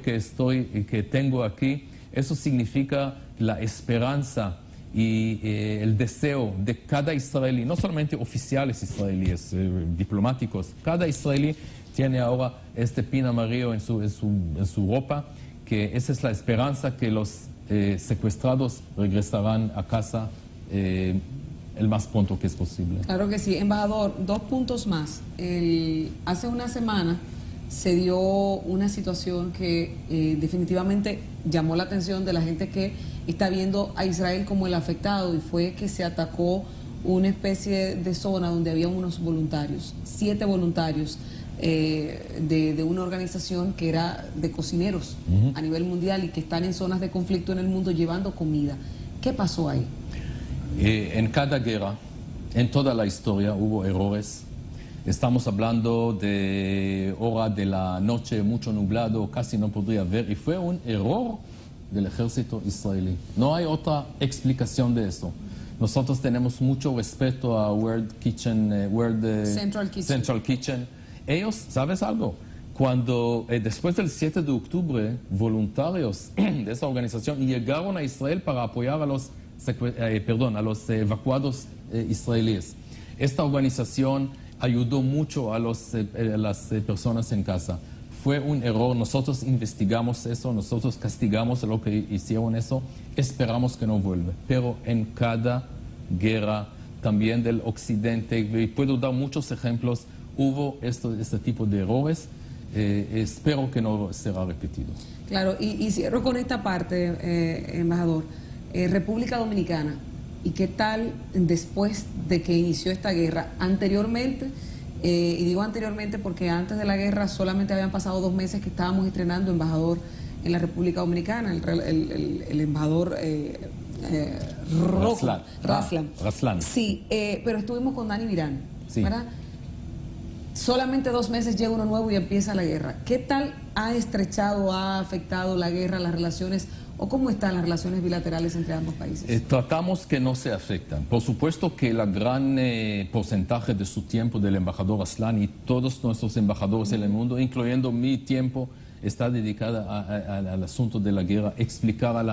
que tengo aquí, eso significa la esperanza y el deseo de cada israelí, no solamente oficiales israelíes, diplomáticos. Cada israelí tiene ahora este pin amarillo en su ropa, que esa es la esperanza que los secuestrados regresarán a casa el más pronto que es posible. Claro que sí. Embajador, 2 puntos más. Hace una semana se dio una situación que definitivamente llamó la atención de la gente que está viendo a Israel como el afectado, y fue que se atacó una especie de zona donde había unos voluntarios, 7 voluntarios de una organización que era de cocineros a nivel mundial y que están en zonas de conflicto en el mundo llevando comida. ¿Qué pasó ahí? En cada guerra, en toda la historia, hubo errores. Estamos hablando de hora de la noche, mucho nublado, casi no podría ver, y fue un error del ejército israelí. No hay otra explicación de eso. Nosotros tenemos mucho respeto a Central Kitchen. Ellos, ¿sabes algo? Cuando después del 7 de octubre, voluntarios de esa organización llegaron a Israel para apoyar a los evacuados israelíes. Esta organización ayudó mucho a las personas en casa. Fue un error, nosotros investigamos eso, nosotros castigamos a los que hicieron eso, esperamos que no vuelva. Pero en cada guerra, también del Occidente, y puedo dar muchos ejemplos, hubo este tipo de errores. Espero que no será repetido. Claro, y cierro con esta parte, embajador. República Dominicana, ¿y qué tal después de que inició esta guerra? Anteriormente, y digo anteriormente porque antes de la guerra solamente habían pasado 2 meses que estábamos estrenando embajador en la República Dominicana, el embajador Raslan. Sí, pero estuvimos con Dani Virán, sí. ¿Verdad? Solamente 2 meses llega uno nuevo y empieza la guerra. ¿Qué tal ha estrechado, ha afectado la guerra, las relaciones, o cómo están las relaciones bilaterales entre ambos países? Tratamos que no se afectan. Por supuesto que el gran porcentaje de su tiempo del embajador Raslan y todos nuestros embajadores en el mundo, incluyendo mi tiempo, está dedicada al asunto de la guerra, explicar a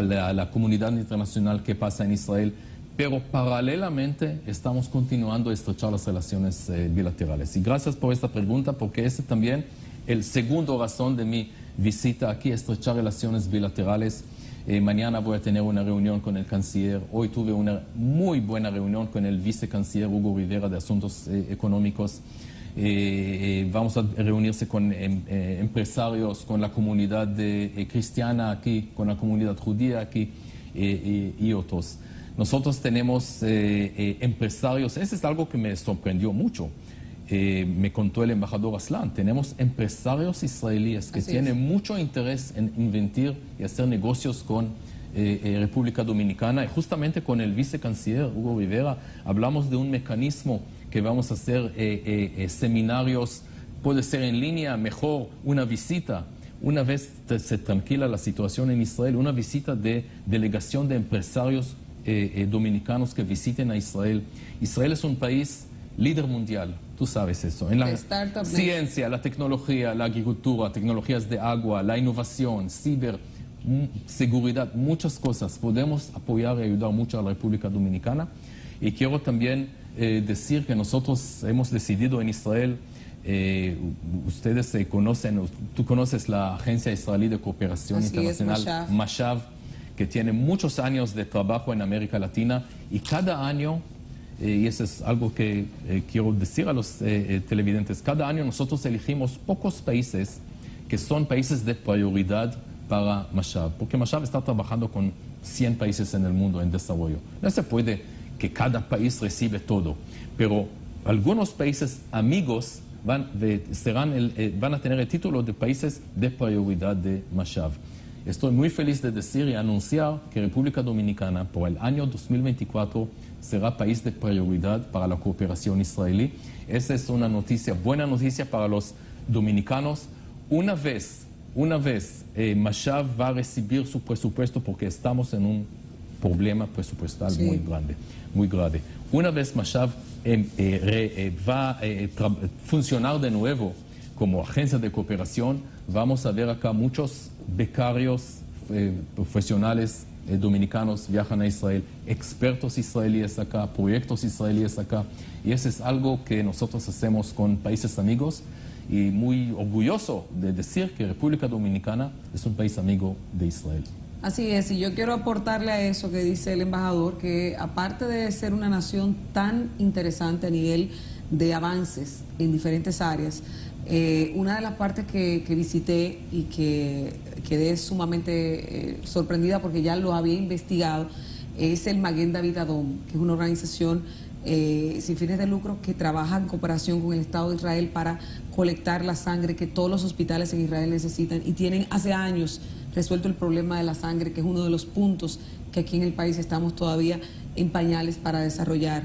la comunidad internacional qué pasa en Israel. Pero paralelamente estamos continuando a estrechar las relaciones bilaterales. Y gracias por esta pregunta, porque ese también el segundo razón de mi visita aquí, estrechar relaciones bilaterales. Mañana voy a tener una reunión con el canciller. Hoy tuve una muy buena reunión con el vicecanciller Hugo Rivera de Asuntos Económicos. Vamos a reunirse con empresarios, con la comunidad cristiana aquí, con la comunidad judía aquí y otros. Nosotros tenemos empresarios, eso es algo que me sorprendió mucho. Me contó el embajador Aslan, tenemos empresarios israelíes que tienen mucho interés en invertir y hacer negocios con República Dominicana. Y justamente con el vicecanciller Hugo Rivera hablamos de un mecanismo que vamos a hacer seminarios, puede ser en línea, mejor una visita. Una vez se tranquila la situación en Israel, una visita de delegación de empresarios dominicanos que visiten a Israel. Israel es un país líder mundial, tú sabes eso, en la ciencia, la tecnología, la agricultura, tecnologías de agua, la innovación, ciberseguridad, muchas cosas. Podemos apoyar y ayudar mucho a la República Dominicana. Y quiero también decir que nosotros hemos decidido en Israel, ustedes conocen, tú conoces la Agencia Israelí de Cooperación Internacional, Mashav, que tiene muchos años de trabajo en América Latina, y cada año, y eso es algo que quiero decir a los televidentes, cada año nosotros elegimos pocos países que son países de prioridad para Mashav, porque Mashav está trabajando con 100 países en el mundo en desarrollo. No se puede que cada país recibe todo, pero algunos países amigos van a tener el título de países de prioridad de Mashav. Estoy muy feliz de decir y anunciar que República Dominicana por el año 2024 será país de prioridad para la cooperación israelí. Esa es una noticia, buena noticia para los dominicanos. Una vez Mashav va a recibir su presupuesto, porque estamos en un problema presupuestal muy grave. Una vez Mashav va a funcionar de nuevo como agencia de cooperación, vamos a ver acá muchos becarios profesionales dominicanos viajan a Israel, expertos israelíes acá, proyectos israelíes acá, y eso es algo que nosotros hacemos con países amigos, y muy orgulloso de decir que República Dominicana es un país amigo de Israel. Así es, y yo quiero aportarle a eso que dice el embajador, que aparte de ser una nación tan interesante a nivel de avances en diferentes áreas, una de las partes que visité y que quedé sumamente sorprendida porque ya lo había investigado, es el Maguen David Adom, que es una organización sin fines de lucro que trabaja en cooperación con el Estado de Israel para colectar la sangre que todos los hospitales en Israel necesitan, y tienen hace años resuelto el problema de la sangre, que es uno de los puntos que aquí en el país estamos todavía en pañales para desarrollar.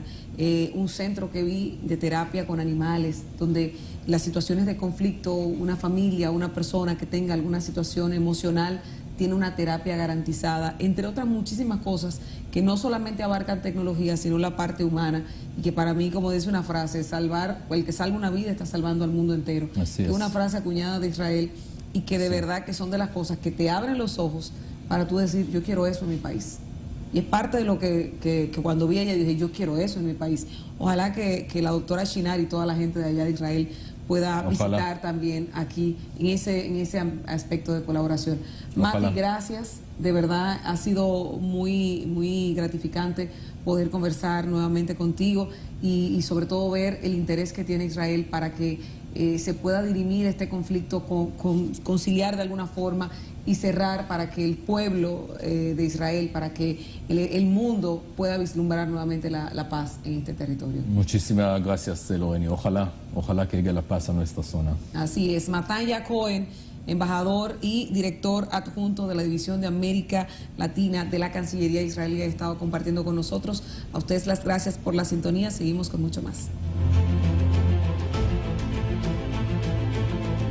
Un centro que vi de terapia con animales, donde las situaciones de conflicto, una familia, una persona que tenga alguna situación emocional, tiene una terapia garantizada, entre otras muchísimas cosas que no solamente abarcan tecnología, sino la parte humana, y que para mí, como dice una frase, el que salva una vida está salvando al mundo entero. Así es. Es una frase acuñada de Israel, y que de verdad que son de las cosas que te abren los ojos para tú decir, yo quiero eso en mi país. Y es parte de lo que cuando vi a ella dije, yo quiero eso en mi país. Ojalá que la doctora Shinar y toda la gente de allá de Israel pueda visitar también aquí en ese aspecto de colaboración. Mati, gracias. De verdad ha sido muy gratificante poder conversar nuevamente contigo y sobre todo ver el interés que tiene Israel para que se pueda dirimir este conflicto, conciliar de alguna forma y cerrar, para que el pueblo de Israel, para que el mundo pueda vislumbrar nuevamente la paz en este territorio. Muchísimas gracias, Loreni. Ojalá que llegue la paz a nuestra zona. Así es. Matanya Cohen, embajador y director adjunto de la División de América Latina de la Cancillería israelí, ha estado compartiendo con nosotros. A ustedes las gracias por la sintonía. Seguimos con mucho más.